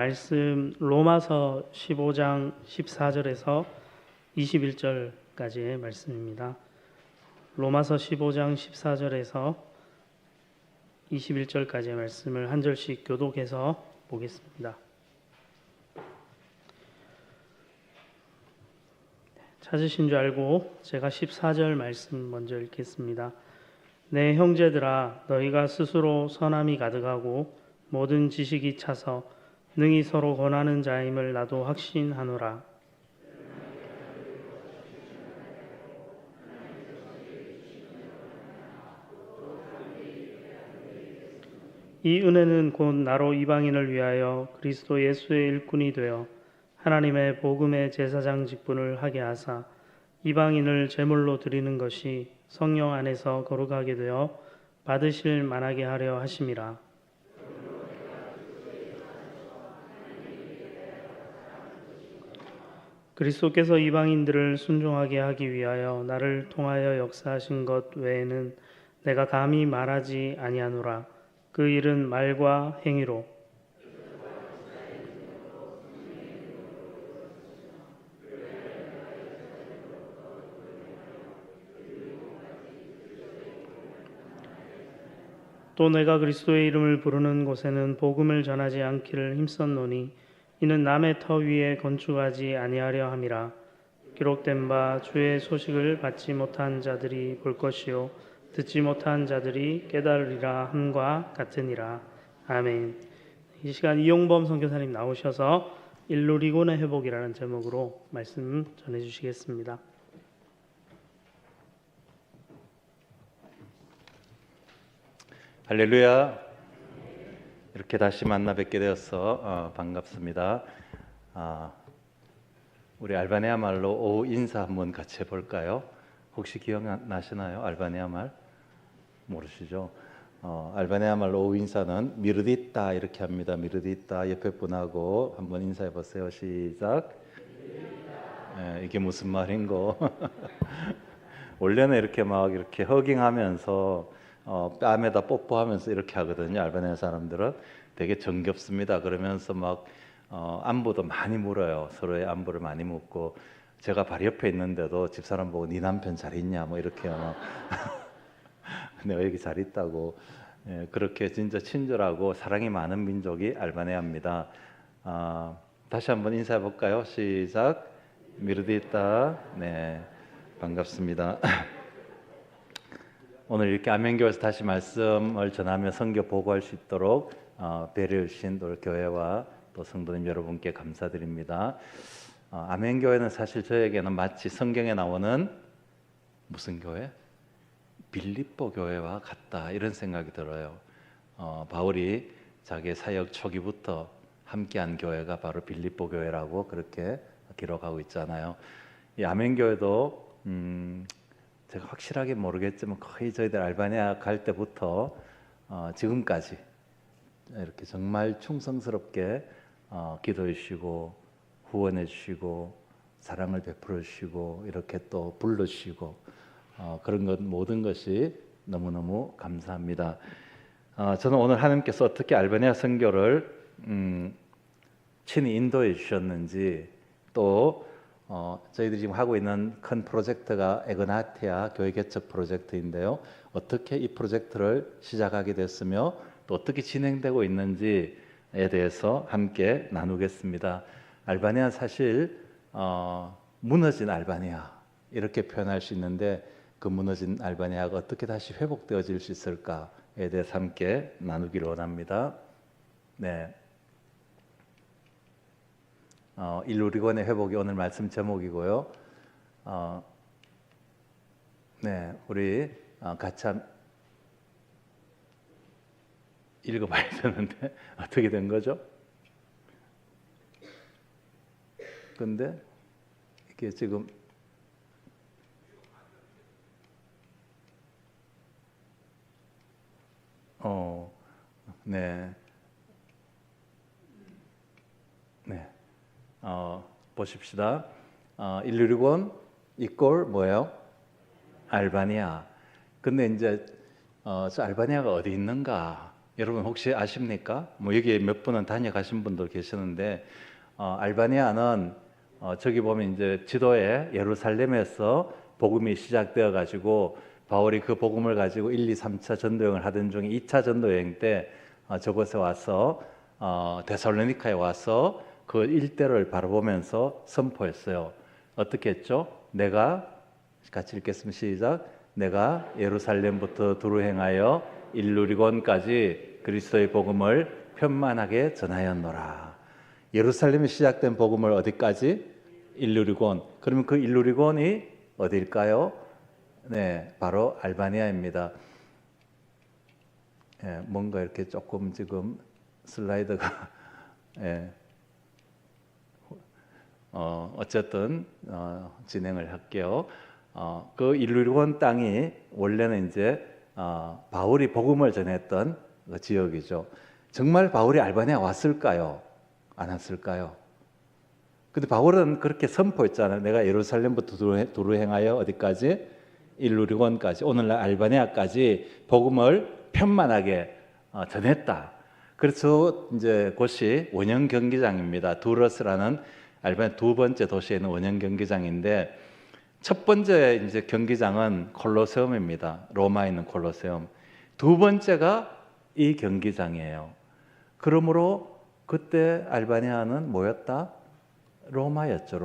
말씀 로마서 15장 14절에서 21절까지의 말씀입니다. 로마서 15장 14절에서 21절까지의 말씀을 한 절씩 교독해서 보겠습니다. 찾으신 줄 알고 제가 14절 말씀 먼저 읽겠습니다. 내 형제들아, 너희가 스스로 선함이 가득하고 모든 지식이 차서 능히 서로 권하는 자임을 나도 확신하노라. 이 은혜는 곧 나로 이방인을 위하여 그리스도 예수의 일꾼이 되어 하나님의 복음의 제사장 직분을 하게 하사 이방인을 제물로 드리는 것이 성령 안에서 거룩하게 되어 받으실 만하게 하려 하심이라. 그리스도께서 이방인들을 순종하게 하기 위하여 나를 통하여 역사하신 것 외에는 내가 감히 말하지 아니하노라. 그 일은 말과 행위로 또 내가 그리스도의 이름을 부르는 곳에는 복음을 전하지 않기를 힘썼노니 이는 남의 터 위에 건축하지 아니하려 함이라. 기록된 바 주의 소식을 받지 못한 자들이 볼 것이요 듣지 못한 자들이 깨달으리라 함과 같으니라. 아멘. 이 시간 이용범 선교사님 나오셔서 일루리곤의 회복이라는 제목으로 말씀 전해주시겠습니다. 할렐루야. 이렇게 다시 만나 뵙게 되어서 반갑습니다. 우리 알바니아 말로 오후 인사 한번 같이 해볼까요? 혹시 기억나시나요? 알바니아 말? 모르시죠? 알바니아 말로 오후 인사는 미르디따 이렇게 합니다. 미르디따. 옆에 분하고 한번 인사해 보세요. 시작. 이게 무슨 말인고? 원래는 이렇게 막 이렇게 허깅하면서 뺨에다 뽀뽀하면서 이렇게 하거든요. 알바니아 사람들은 되게 정겹습니다. 그러면서 막 안부도 많이 물어요. 서로의 안부를 많이 묻고, 제가 바로 옆에 있는데도 집사람 보고 네 남편 잘 있냐 뭐 이렇게 막 내가 여기 잘 있다고. 그렇게 진짜 친절하고 사랑이 많은 민족이 알바니아입니다. 다시 한번 인사해 볼까요? 시작. 미르디따. 네, 반갑습니다. 오늘 이렇게 아멘교회에서 다시 말씀을 전하며 선교 보고할 수 있도록 배려해 주신 우리 교회와 또 성도님 여러분께 감사드립니다. 아멘교회는 사실 저에게는 마치 성경에 나오는 무슨 교회? 빌립보 교회와 같다, 이런 생각이 들어요. 바울이 자기의 사역 초기부터 함께한 교회가 바로 빌립보 교회라고 그렇게 기록하고 있잖아요. 이 아멘교회도 제가 확실하게 모르겠지만 거의 저희들 알바니아 갈 때부터 지금까지 이렇게 정말 충성스럽게 기도해 주시고 후원해 주시고 사랑을 베풀어 주시고 이렇게 또 불러 주시고 그런 것 모든 것이 너무너무 감사합니다. 저는 오늘 하나님께서 어떻게 알바니아 선교를 친히 인도해 주셨는지, 또 저희들이 지금 하고 있는 큰 프로젝트가 에그나티아 교회 개척 프로젝트인데요. 어떻게 이 프로젝트를 시작하게 됐으며 또 어떻게 진행되고 있는지에 대해서 함께 나누겠습니다. 알바니아 사실 무너진 알바니아 이렇게 표현할 수 있는데, 그 무너진 알바니아가 어떻게 다시 회복되어질 수 있을까에 대해서 함께 나누기를 원합니다. 네. 일루리곤의 회복이 오늘 말씀 제목이고요. 네, 우리 같이 읽어봐야 되는데 어떻게 된 거죠? 근데 이게 지금 네. 보십시다. 일루리곤 이꼴 뭐예요? 알바니아. 근데 이제 저 알바니아가 어디 있는가 여러분 혹시 아십니까? 뭐 여기 몇 분은 다녀가신 분들 계시는데 알바니아는 저기 보면 이제 지도에 예루살렘에서 복음이 시작되어 가지고 바울이 그 복음을 가지고 1, 2, 3차 전도 여행을 하던 중에 2차 전도 여행 때 저곳에 와서 데살로니카에 와서 그 일대를 바라보면서 선포했어요. 어떻게 했죠? 내가 같이 읽겠습니다. 시작. 내가 예루살렘부터 두루 행하여 일루리곤까지 그리스도의 복음을 편만하게 전하였노라. 예루살렘에 시작된 복음을 어디까지? 일루리곤. 그러면 그 일루리곤이 어디일까요? 네, 바로 알바니아입니다. 예, 뭔가 이렇게 조금 지금 슬라이드가 예, 어쨌든 진행을 할게요. 그 일루리곤 땅이 원래는 이제 바울이 복음을 전했던 그 지역이죠. 정말 바울이 알바니아 왔을까요? 안 왔을까요? 근데 바울은 그렇게 선포했잖아요. 내가 예루살렘부터 두루 행하여 어디까지? 일루리곤까지, 오늘날 알바니아까지 복음을 편만하게 전했다. 그래서 이제 곳이 원형 경기장입니다. 두러스라는 알바니아 두 번째 도시에 있는 원형 경기장인데, 첫 번째 이제 경기장은 콜로세움입니다. 로마에 있는 콜로세움. 두 번째가 이 경기장이에요. 그러므로 그때 알바니아는 뭐였다? 로마였죠.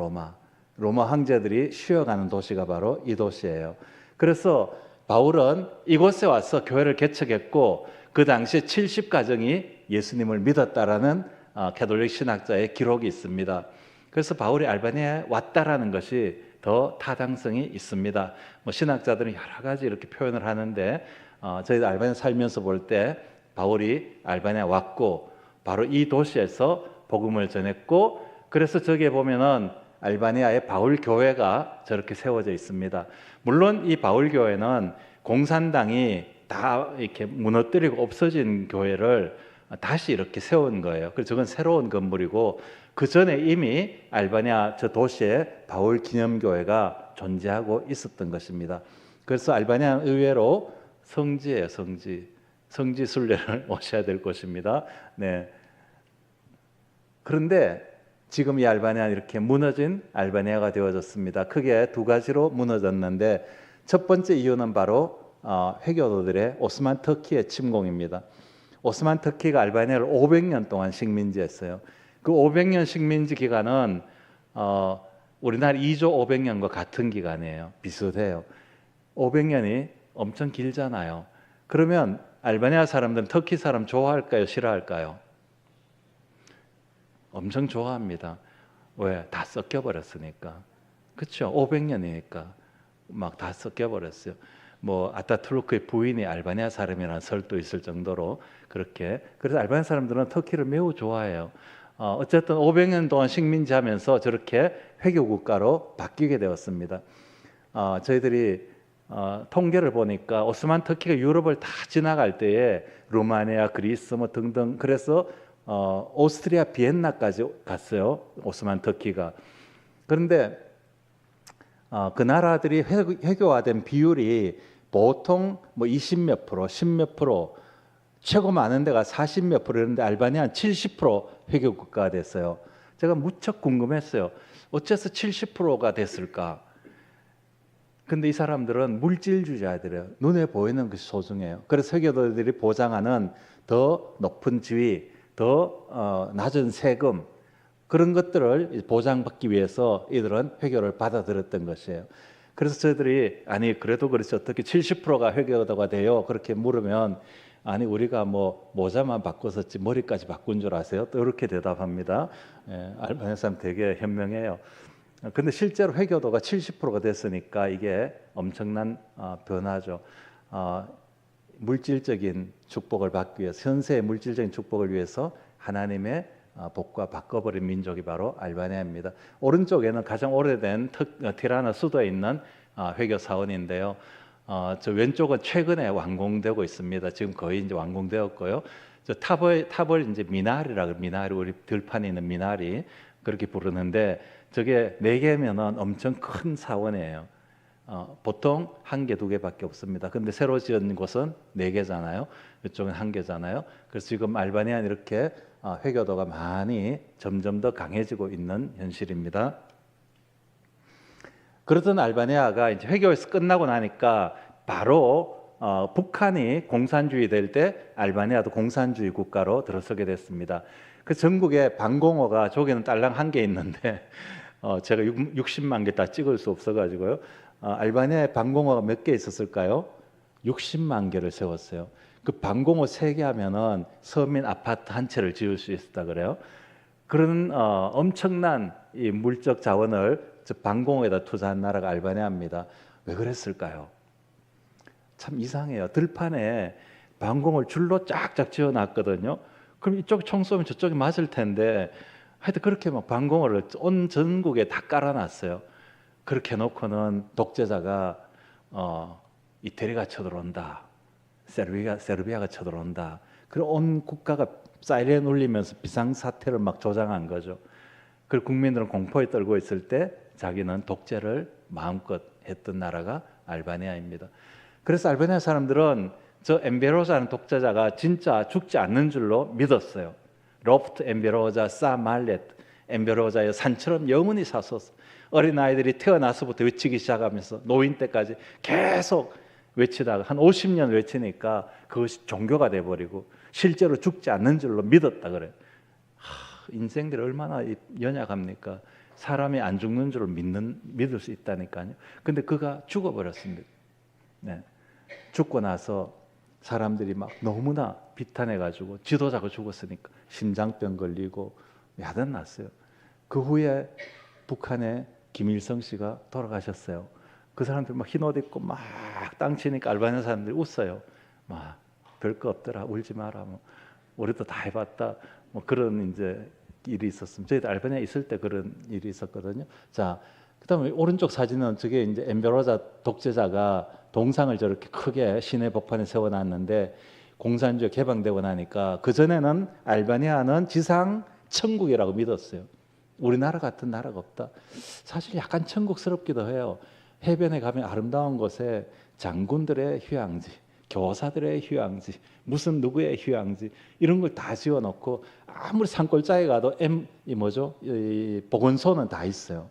로마 황제들이 쉬어가는 도시가 바로 이 도시예요. 그래서 바울은 이곳에 와서 교회를 개척했고, 그 당시에 70가정이 예수님을 믿었다라는 가톨릭 신학자의 기록이 있습니다. 그래서 바울이 알바니아에 왔다라는 것이 더 타당성이 있습니다. 뭐 신학자들은 여러 가지 이렇게 표현을 하는데 저희도 알바니아 살면서 볼 때 바울이 알바니아 왔고 바로 이 도시에서 복음을 전했고, 그래서 저기에 보면은 알바니아의 바울 교회가 저렇게 세워져 있습니다. 물론 이 바울 교회는 공산당이 다 이렇게 무너뜨리고 없어진 교회를 다시 이렇게 세운 거예요. 그래서 저건 새로운 건물이고, 그 전에 이미 알바니아 저 도시에 바울 기념교회가 존재하고 있었던 것입니다. 그래서 알바니아 의외로 성지예요, 성지 순례를 오셔야 될 곳입니다. 네. 그런데 지금 이 알바니아는 이렇게 무너진 알바니아가 되어졌습니다. 크게 두 가지로 무너졌는데, 첫 번째 이유는 바로 회교도들의 오스만 터키의 침공입니다. 오스만 터키가 알바니아를 500년 동안 식민지했어요. 그 500년 식민지 기간은 우리나라 2조 500년과 같은 기간이에요. 비슷해요. 500년이 엄청 길잖아요. 그러면 알바니아 사람들은 터키 사람 좋아할까요? 싫어할까요? 엄청 좋아합니다. 왜? 다 섞여버렸으니까. 그렇죠? 500년이니까 막 다 섞여버렸어요. 뭐 아타투르크의 부인이 알바니아 사람이라는 설도 있을 정도로 그렇게. 그래서 알바니아 사람들은 터키를 매우 좋아해요. 어쨌든 500년 동안 식민지하면서 저렇게 회교 국가로 바뀌게 되었습니다. 저희들이 통계를 보니까 오스만 터키가 유럽을 다 지나갈 때에 루마니아, 그리스 뭐 등등, 그래서 오스트리아 비엔나까지 갔어요. 오스만 터키가. 그런데 그 나라들이 회교화된 비율이 보통 뭐 20몇 프로, 10몇 프로, 최고 많은 데가 40몇 프로였는데 알바니아는 70% 회교 국가가 됐어요. 제가 무척 궁금했어요. 어째서 70%가 됐을까? 근데 이 사람들은 물질주의자들이에요. 눈에 보이는 것이 소중해요. 그래서 회교도들이 보장하는 더 높은 지위, 더 낮은 세금, 그런 것들을 보장받기 위해서 이들은 회교를 받아들였던 것이에요. 그래서 저희들이 아니 그래도 그렇지 어떻게 70%가 회교도가 돼요? 그렇게 물으면 아니 우리가 뭐 모자만 바꿨었지 머리까지 바꾼 줄 아세요? 또 이렇게 대답합니다. 알바니아 사람 되게 현명해요. 근데 실제로 회교도가 70%가 됐으니까 이게 엄청난 변화죠. 물질적인 축복을 받기 위해서, 현세의 물질적인 축복을 위해서 하나님의 복과 바꿔버린 민족이 바로 알바니아입니다. 오른쪽에는 가장 오래된 티라나 수도에 있는 회교 사원인데요. 저 왼쪽은 최근에 완공되고 있습니다. 지금 거의 이제 완공되었고요. 저 탑을 이제 미나리, 우리 들판에 있는 미나리 그렇게 부르는데, 저게 4개면은 엄청 큰 사원이에요. 보통 1개, 2개밖에 없습니다. 근데 새로 지은 곳은 4개잖아요. 이쪽은 1개잖아요. 그래서 지금 알바니아는 이렇게 회교도가 많이 점점 더 강해지고 있는 현실입니다. 그러던 알바니아가 이제 회교에서 끝나고 나니까 바로 북한이 공산주의 될 때 알바니아도 공산주의 국가로 들어서게 됐습니다. 그 전국에 방공호가 저기는 딸랑 1개 있는데 제가 60만 개 다 찍을 수 없어가지고요. 알바니아에 방공호가 몇 개 있었을까요? 60만 개를 세웠어요. 그 방공호 3개 하면은 서민 아파트 한 채를 지을 수 있었다 그래요. 그런 엄청난 이 물적 자원을 방공호에다 투자한 나라가 알바니아입니다. 왜 그랬을까요? 참 이상해요. 들판에 방공을 줄로 쫙쫙 지어놨거든요. 그럼 이쪽 총 쏘면 저쪽이 맞을 텐데 하여튼 그렇게 막 방공호를 온 전국에 다 깔아놨어요. 그렇게 놓고는 독재자가 이태리가 쳐들어온다, 세르비아가 쳐들어온다. 그리고 온 국가가 사이렌 울리면서 비상사태를 막 조장한 거죠. 그리고 국민들은 공포에 떨고 있을 때 자기는 독재를 마음껏 했던 나라가 알바니아입니다. 그래서 알바니아 사람들은 저 엠베로자는 독재자가 진짜 죽지 않는 줄로 믿었어요. 로프트 엠베로자 사 말렛 엠베로자의 산처럼 영원히 사소서. 어린아이들이 태어나서부터 외치기 시작하면서 노인 때까지 계속 외치다가 한 50년 외치니까 그것이 종교가 돼버리고 실제로 죽지 않는 줄로 믿었다 그래요. 인생들이 얼마나 연약합니까? 사람이 안 죽는 줄을 믿을 수 있다니까요. 근데 그가 죽어버렸습니다. 네. 죽고 나서 사람들이 막 너무나 비탄해가지고 지도자가 죽었으니까 심장병 걸리고 야단 났어요. 그 후에 북한의 김일성 씨가 돌아가셨어요. 그 사람들 막 흰 옷 입고 막 땅 치니까 알바니아 사람들이 웃어요. 막 별거 없더라, 울지 마라. 뭐 우리도 다 해봤다. 뭐 그런 이제 일이 있었습니다. 저희도 알바니아에 있을 때 그런 일이 있었거든요. 자, 그다음에 오른쪽 사진은 저게 이제 엠베로자 독재자가 동상을 저렇게 크게 시내 복판에 세워놨는데 공산주의 개방되고 나니까 그 전에는 알바니아는 지상 천국이라고 믿었어요. 우리나라 같은 나라가 없다. 사실 약간 천국스럽기도 해요. 해변에 가면 아름다운 곳에 장군들의 휴양지, 교사들의 휴양지, 무슨 누구의 휴양지 이런 걸 다 지어놓고 아무리 산골짜기 가도 이 보건소는 다 있어요.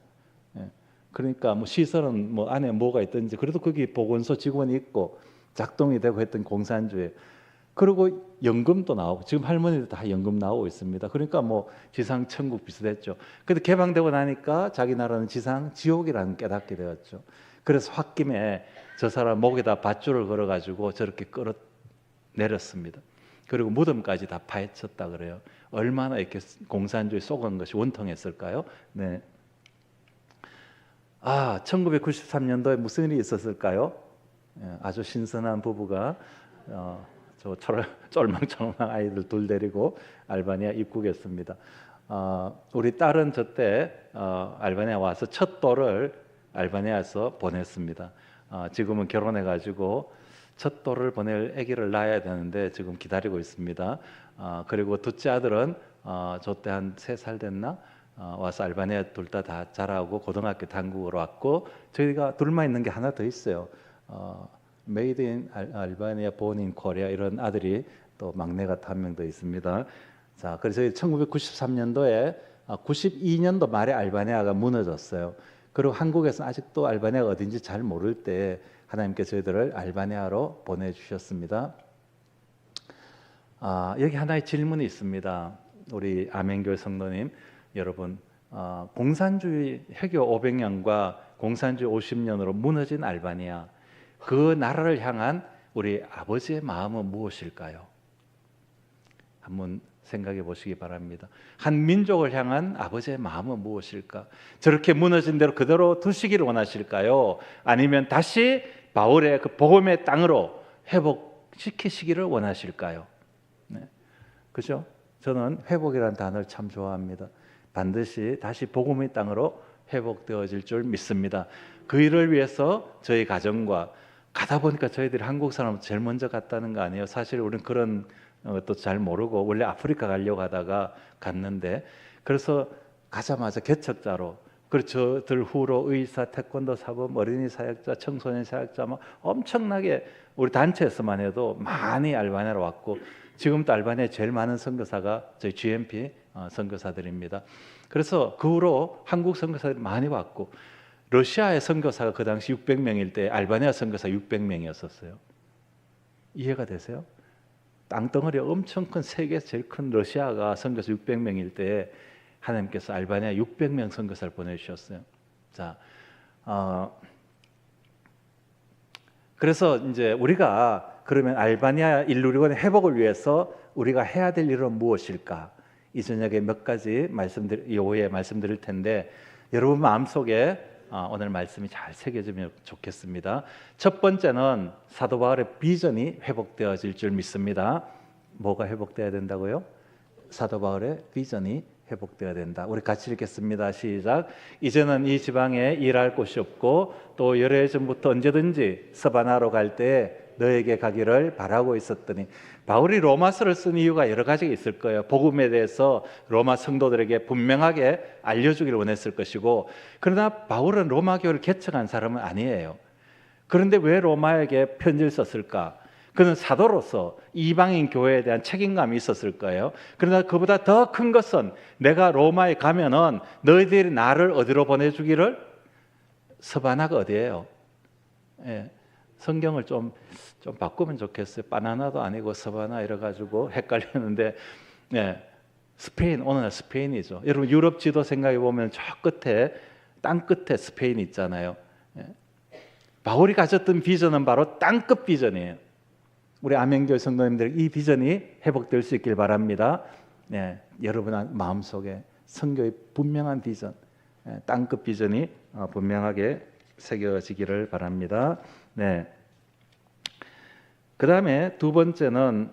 예. 그러니까 뭐 시설은 뭐 안에 뭐가 있든지 그래도 거기 보건소 직원이 있고 작동이 되고 했던 공산주의. 그리고 연금도 나오고 지금 할머니들 다 연금 나오고 있습니다. 그러니까 뭐 지상 천국 비슷했죠. 근데 개방되고 나니까 자기 나라는 지상 지옥이라는 깨닫게 되었죠. 그래서 홧김에 저 사람 목에다 밧줄을 걸어가지고 저렇게 끌어 내렸습니다. 그리고 무덤까지 다 파헤쳤다 그래요. 얼마나 이렇게 공산주의 속은 것이 원통했을까요? 네. 1993년도에 무슨 일이 있었을까요? 아주 신선한 부부가 저 쫄망쫄망 아이들 둘 데리고 알바니아 입국했습니다. 우리 딸은 저때 알바니아 와서 첫 돌을 알바니아에서 보냈습니다. 지금은 결혼해가지고 첫 돌을 보낼 아기를 낳아야 되는데 지금 기다리고 있습니다. 그리고 둘째 아들은 저때 한 3살 됐나? 와서 알바니아 둘 다 자라고 고등학교 단국으로 왔고 저희가 둘만 있는 게 하나 더 있어요. Made in 알바니아, born in Korea 이런 아들이 또 막내가 한 명 더 있습니다. 자, 그래서 1993년도에 92년도 말에 알바니아가 무너졌어요. 그리고 한국에서는 아직도 알바니아가 어딘지 잘 모를 때 하나님께 저희들을 알바니아로 보내주셨습니다. 여기 하나의 질문이 있습니다. 우리 아멘교회 성도님 여러분, 공산주의 해교 500년과 공산주의 50년으로 무너진 알바니아, 그 나라를 향한 우리 아버지의 마음은 무엇일까요? 한번 생각해 보시기 바랍니다. 한 민족을 향한 아버지의 마음은 무엇일까? 저렇게 무너진 대로 그대로 두시기를 원하실까요? 아니면 다시 바울의 그 복음의 땅으로 회복시키시기를 원하실까요? 네. 그죠? 저는 회복이라는 단어를 참 좋아합니다. 반드시 다시 복음의 땅으로 회복되어질 줄 믿습니다. 그 일을 위해서 저희 가정과 가다 보니까 저희들이 한국 사람 제일 먼저 갔다는 거 아니에요? 사실 우리는 그런 것도 잘 모르고 원래 아프리카 가려고 하다가 갔는데 그래서 가자마자 개척자로 그렇죠. 들 후로 의사, 태권도 사범, 어린이 사역자, 청소년 사역자 뭐 엄청나게 우리 단체에서만 해도 많이 알바니아로 왔고 지금도 알바니아에 제일 많은 선교사가 저희 GMP 선교사들입니다. 그래서 그 후로 한국 선교사들이 많이 왔고 러시아의 선교사가 그 당시 600명일 때 알바니아 선교사 600명이었었어요. 이해가 되세요? 땅덩어리 엄청 큰 세계에서 제일 큰 러시아가 선교사 600명일 때 하나님께서 알바니아 600명 선교사를 보내주셨어요. 자, 그래서 이제 우리가 그러면 알바니아 인류리곤의 회복을 위해서 우리가 해야 될 일은 무엇일까? 이 저녁에 몇 가지 이후에 말씀드릴 텐데 여러분 마음속에 오늘 말씀이 잘 새겨지면 좋겠습니다. 첫 번째는 사도 바울의 비전이 회복되어질 줄 믿습니다. 뭐가 회복되어야 된다고요? 사도 바울의 비전이 회복되어야 된다. 우리 같이 읽겠습니다. 시작. 이제는 이 지방에 일할 곳이 없고 또 여러 해 전부터 언제든지 서바나로 갈 때 너에게 가기를 바라고 있었더니 바울이 로마서를 쓴 이유가 여러 가지가 있을 거예요. 복음에 대해서 로마 성도들에게 분명하게 알려주기를 원했을 것이고 그러나 바울은 로마 교회를 개척한 사람은 아니에요. 그런데 왜 로마에게 편지를 썼을까? 그는 사도로서 이방인 교회에 대한 책임감이 있었을 거예요. 그러나 그보다 더 큰 것은 내가 로마에 가면은 너희들이 나를 어디로 보내주기를 서바나가 어디예요? 예, 성경을 좀 바꾸면 좋겠어요. 바나나도 아니고 서바나 이래가지고 헷갈리는데 예, 스페인, 오늘날 스페인이죠. 여러분 유럽 지도 생각해 보면 저 끝에 땅 끝에 스페인이 있잖아요. 예. 바울이 가졌던 비전은 바로 땅끝 비전이에요. 우리 아멘교회 성도님들 이 비전이 회복될 수 있길 바랍니다. 네, 여러분 마음속에 선교의 분명한 비전, 땅끝 비전이 분명하게 새겨지기를 바랍니다. 네. 그 다음에 두 번째는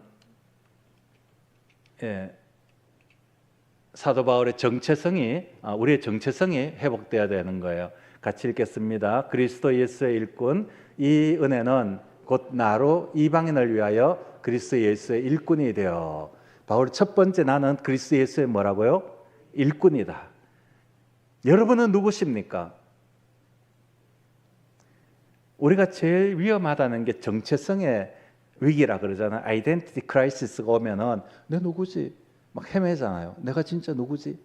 사도 바울의 정체성이 우리의 정체성이 회복돼야 되는 거예요. 같이 읽겠습니다. 그리스도 예수의 일꾼 이 은혜는 곧 나로 이방인을 위하여 그리스도 예수의 일꾼이 되어 바울의 첫 번째 나는 그리스도 예수의 뭐라고요? 일꾼이다. 여러분은 누구십니까? 우리가 제일 위험하다는 게 정체성의 위기라 그러잖아요. 아이덴티티 크라이시스가 오면은 내 누구지? 막 헤매잖아요. 내가 진짜 누구지?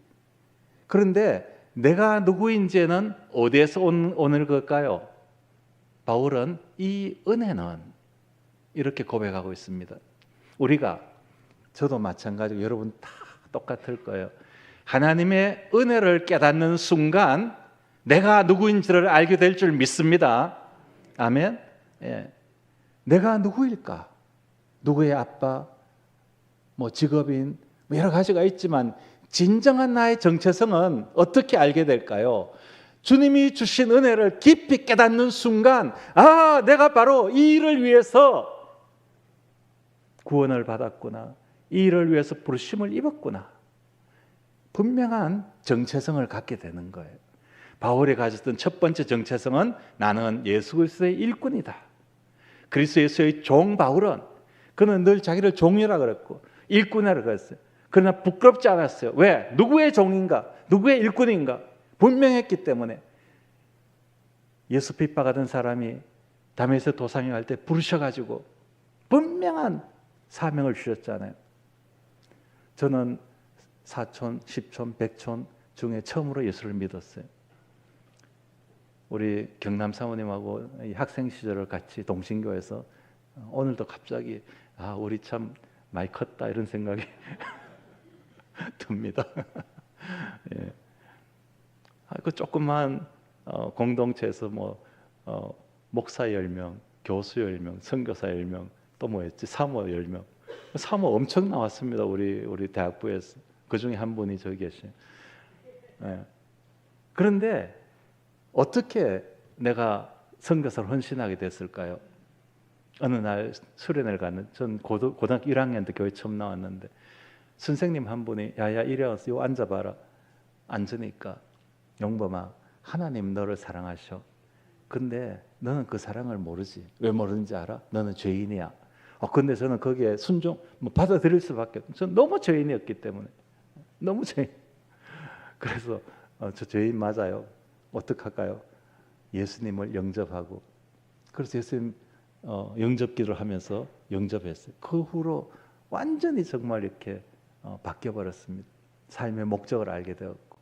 그런데 내가 누구인지는 어디에서 오는 걸까요? 바울은 이 은혜는 이렇게 고백하고 있습니다. 우리가 저도 마찬가지고 여러분 다 똑같을 거예요. 하나님의 은혜를 깨닫는 순간 내가 누구인지를 알게 될 줄 믿습니다. 아멘. 예. 내가 누구일까? 누구의 아빠, 뭐 직업인, 뭐 여러 가지가 있지만 진정한 나의 정체성은 어떻게 알게 될까요? 주님이 주신 은혜를 깊이 깨닫는 순간 내가 바로 이 일을 위해서 구원을 받았구나. 이 일을 위해서 부르심을 입었구나. 분명한 정체성을 갖게 되는 거예요. 바울이 가졌던 첫 번째 정체성은 나는 예수 그리스도의 일꾼이다. 그리스도 예수의 종 바울은 그는 늘 자기를 종이라 그랬고 일꾼이라 그랬어요. 그러나 부끄럽지 않았어요. 왜? 누구의 종인가? 누구의 일꾼인가? 분명했기 때문에. 예수 핍박하던 사람이 다메섹 도상에 갈 때 부르셔가지고 분명한 사명을 주셨잖아요. 저는 4촌, 10촌, 100촌 중에 처음으로 예수를 믿었어요. 우리 경남 사모님하고 학생 시절을 같이 동신교에서 오늘도 갑자기 우리 참 많이 컸다 이런 생각이 듭니다. 예. 그 조그만 공동체에서 목사 10명, 교수 10명, 선교사 10명, 또 뭐였지? 사모 10명. 사모 엄청 나왔습니다. 우리 대학부에서. 그 중에 한 분이 저기 계셔요. 예. 그런데 어떻게 내가 선교사로 헌신하게 됐을까요? 어느 날 수련회를 갔는데 전 고등학교 1학년 때 교회 처음 나왔는데 선생님 한 분이 야야 이리 와서 요 앉아봐라. 앉으니까 용범아 하나님 너를 사랑하셔. 근데 너는 그 사랑을 모르지. 왜 모르는지 알아? 너는 죄인이야. 근데 저는 거기에 받아들일 수밖에 없어요. 저는 너무 죄인이었기 때문에. 너무 죄인. 그래서 저 죄인 맞아요. 어떡할까요? 예수님을 영접하고, 그래서 예수님 영접기도를 하면서 영접했어요. 그 후로 완전히 정말 이렇게 바뀌어버렸습니다. 삶의 목적을 알게 되었고,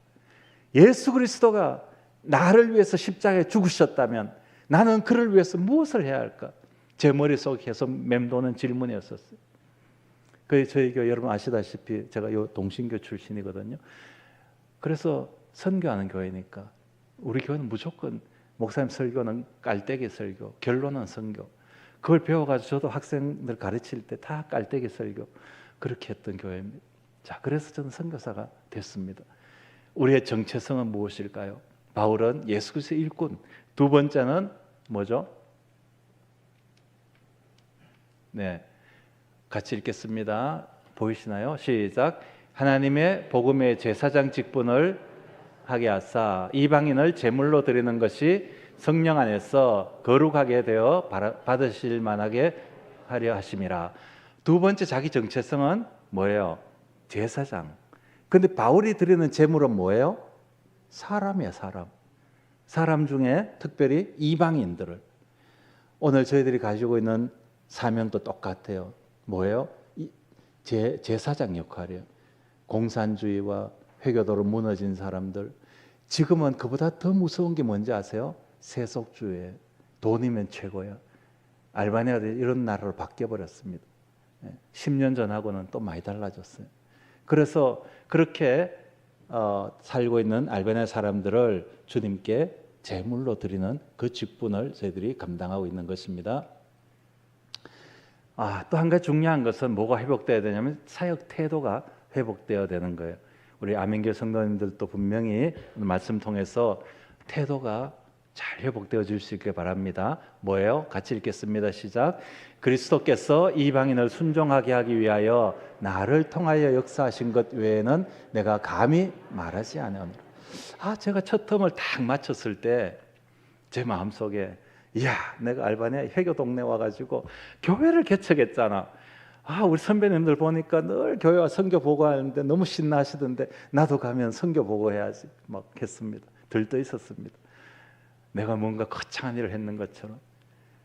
예수 그리스도가 나를 위해서 십자가에 죽으셨다면 나는 그를 위해서 무엇을 해야 할까? 제 머릿속에 계속 맴도는 질문이었었어요. 그 저희 교회 여러분 아시다시피 제가 요 동신교 출신이거든요. 그래서 선교하는 교회니까 우리 교회는 무조건 목사님 설교는 깔때기 설교, 결론은 선교. 그걸 배워가지고 저도 학생들 가르칠 때 다 깔때기 설교 그렇게 했던 교회입니다. 자, 그래서 저는 선교사가 됐습니다. 우리의 정체성은 무엇일까요? 바울은 예수 그리스도의 일꾼. 두 번째는 뭐죠? 네, 같이 읽겠습니다. 보이시나요? 시작. 하나님의 복음의 제사장 직분을 하게 하사 이방인을 제물로 드리는 것이 성령 안에서 거룩하게 되어 받으실 만하게 하려 하심이라. 두 번째 자기 정체성은 뭐예요? 제사장. 근데 바울이 드리는 제물은 뭐예요? 사람이에요, 사람. 사람 중에 특별히 이방인들을. 오늘 저희들이 가지고 있는 사명도 똑같아요. 뭐예요? 제사장 역할이에요. 공산주의와 회교도로 무너진 사람들. 지금은 그보다 더 무서운 게 뭔지 아세요? 세속주의예요. 돈이면 최고야. 알바니아가 이런 나라로 바뀌어버렸습니다. 10년 전하고는 또 많이 달라졌어요. 그래서 그렇게 살고 있는 알바니아 사람들을 주님께 제물로 드리는 그 직분을 저희들이 감당하고 있는 것입니다. 또 한 가지 중요한 것은 뭐가 회복되어야 되냐면 사역 태도가 회복되어야 되는 거예요. 우리 아멘교회 성도님들도 분명히 말씀 통해서 태도가 잘 회복되어 줄 수 있길 바랍니다. 뭐예요? 같이 읽겠습니다. 시작. 그리스도께서 이방인을 순종하게 하기 위하여 나를 통하여 역사하신 것 외에는 내가 감히 말하지 않으노라. 제가 첫 텀을 딱 마쳤을 때 제 마음속에 내가 알바니아 회교 동네 와가지고 교회를 개척했잖아. 우리 선배님들 보니까 늘 교회와 선교 보고하는데 너무 신나하시던데 나도 가면 선교 보고해야지 막 했습니다. 들떠 있었습니다. 내가 뭔가 거창한 일을 했는 것처럼.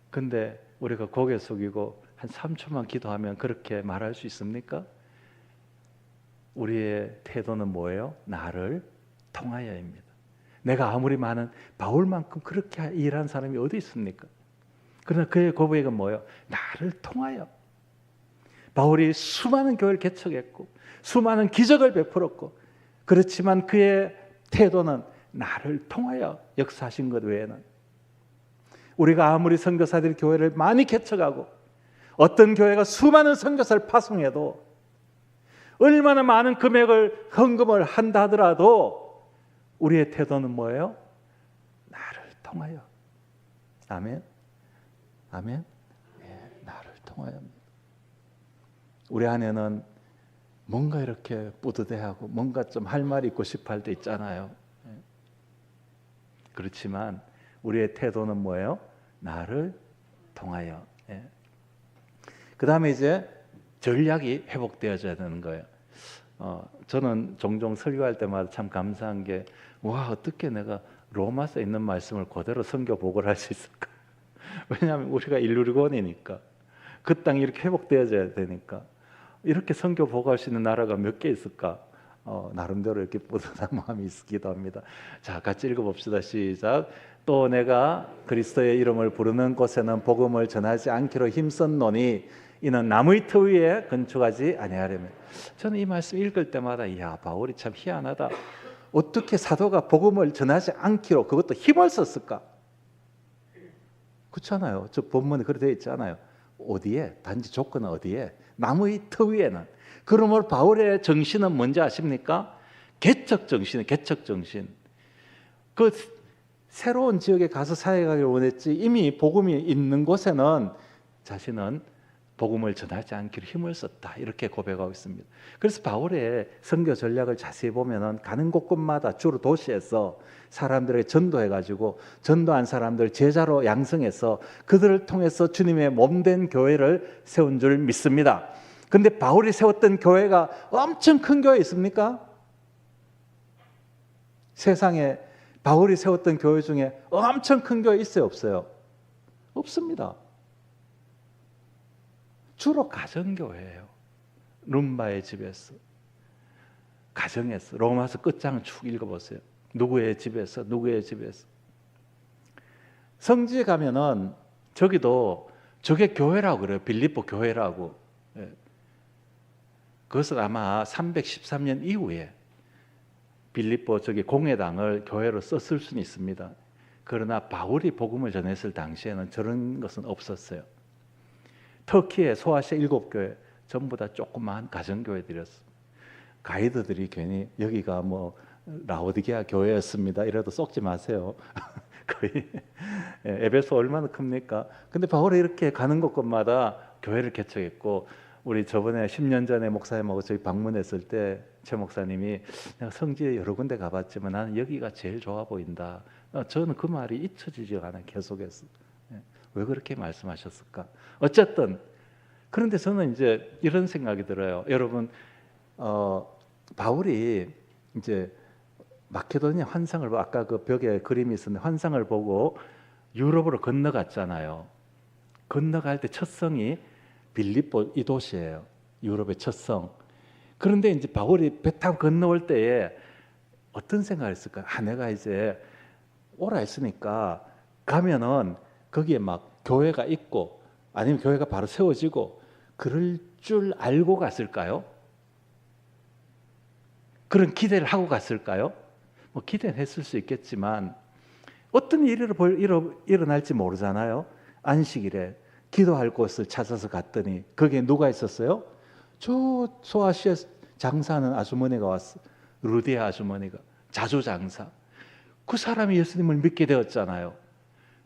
근데 우리가 고개 숙이고 한 3초만 기도하면 그렇게 말할 수 있습니까? 우리의 태도는 뭐예요? 나를 통하여입니다. 내가 아무리 많은 바울만큼 그렇게 일한 사람이 어디 있습니까? 그러나 그의 고백은 뭐예요? 나를 통하여. 바울이 수많은 교회를 개척했고 수많은 기적을 베풀었고, 그렇지만 그의 태도는 나를 통하여 역사하신 것 외에는. 우리가 아무리 선교사들이 교회를 많이 개척하고 어떤 교회가 수많은 선교사를 파송해도 얼마나 많은 금액을 헌금을 한다 하더라도 우리의 태도는 뭐예요? 나를 통하여. 아멘. 아멘. 나를 통하여입니다. 우리 안에는 뭔가 이렇게 뿌듯해하고 뭔가 좀 할 말이 있고 싶어 할 때 있잖아요. 그렇지만 우리의 태도는 뭐예요? 나를 통하여. 그 다음에 이제 전략이 회복되어져야 되는 거예요. 저는 종종 설교할 때마다 참 감사한 게, 어떻게 내가 로마서에 있는 말씀을 그대로 선교 보고를 할 수 있을까? 왜냐하면 우리가 인류리곤이니까 그 땅이 이렇게 회복되어져야 되니까. 이렇게 선교 보고할 수 있는 나라가 몇 개 있을까? 나름대로 이렇게 뿌듯한 마음이 있기도 합니다. 자, 같이 읽어봅시다. 시작. 또 내가 그리스도의 이름을 부르는 곳에는 복음을 전하지 않기로 힘썼노니 이는 나무의 터 위에 건축하지 아니하려면. 저는 이 말씀 읽을 때마다 바울이 참 희한하다. 어떻게 사도가 복음을 전하지 않기로 그것도 힘을 썼을까? 그렇잖아요. 저 본문에 그렇게 되어 있잖아요. 어디에? 단지 조건은 어디에? 나무의 터 위에는. 그러므로 바울의 정신은 뭔지 아십니까? 개척 정신, 개척 정신. 그 새로운 지역에 가서 사역하기를 원했지 이미 복음이 있는 곳에는 자신은 복음을 전하지 않기로 힘을 썼다, 이렇게 고백하고 있습니다. 그래서 바울의 선교 전략을 자세히 보면은 가는 곳곳마다 주로 도시에서 사람들에게 전도해가지고 전도한 사람들 제자로 양성해서 그들을 통해서 주님의 몸된 교회를 세운 줄 믿습니다. 근데 바울이 세웠던 교회가 엄청 큰 교회 있습니까? 세상에 바울이 세웠던 교회 중에 엄청 큰 교회 있어요, 없어요? 없습니다. 주로 가정교회예요. 룸바의 집에서, 가정에서. 로마서 끝장 쭉 읽어보세요. 누구의 집에서, 누구의 집에서. 성지에 가면은 저기도 저게 교회라고 그래요. 빌립보 교회라고. 예. 그것은 아마 313년 이후에 빌립보 저기 공회당을 교회로 썼을 수는 있습니다. 그러나 바울이 복음을 전했을 당시에는 저런 것은 없었어요. 터키의 소아시아 7교회 전부 다 조그마한 가정교회들이었어요. 가이드들이 괜히 여기가 뭐 라오디게아 교회였습니다 이래도 썩지 마세요. 거의 에베소 얼마나 큽니까? 근데 바울이 이렇게 가는 곳곳마다 교회를 개척했고, 우리 저번에 10년 전에 목사님하고 저희 방문했을 때 최 목사님이 내가 성지에 여러 군데 가봤지만 나는 여기가 제일 좋아 보인다. 저는 그 말이 잊혀지지 않아요. 계속해서. 왜 그렇게 말씀하셨을까? 어쨌든 그런데 저는 이제 이런 생각이 들어요. 여러분, 바울이 이제 마케도니아 환상을 아까 그 벽에 그림이 있었는데 환상을 보고 유럽으로 건너갔잖아요. 건너갈 때 첫 성이 빌립보 이 도시예요. 유럽의 첫 성. 그런데 이제 바울이 배 타고 건너올 때에 어떤 생각을 했을까요? 내가 이제 오라 했으니까 가면은 거기에 막 교회가 있고 아니면 교회가 바로 세워지고 그럴 줄 알고 갔을까요? 그런 기대를 하고 갔을까요? 뭐 기대는 했을 수 있겠지만 어떤 일이 일어날지 모르잖아요. 안식일에 기도할 곳을 찾아서 갔더니 거기에 누가 있었어요? 저 소아시아 장사하는 아주머니가 왔어. 루디아 아주머니가 자주 장사. 그 사람이 예수님을 믿게 되었잖아요.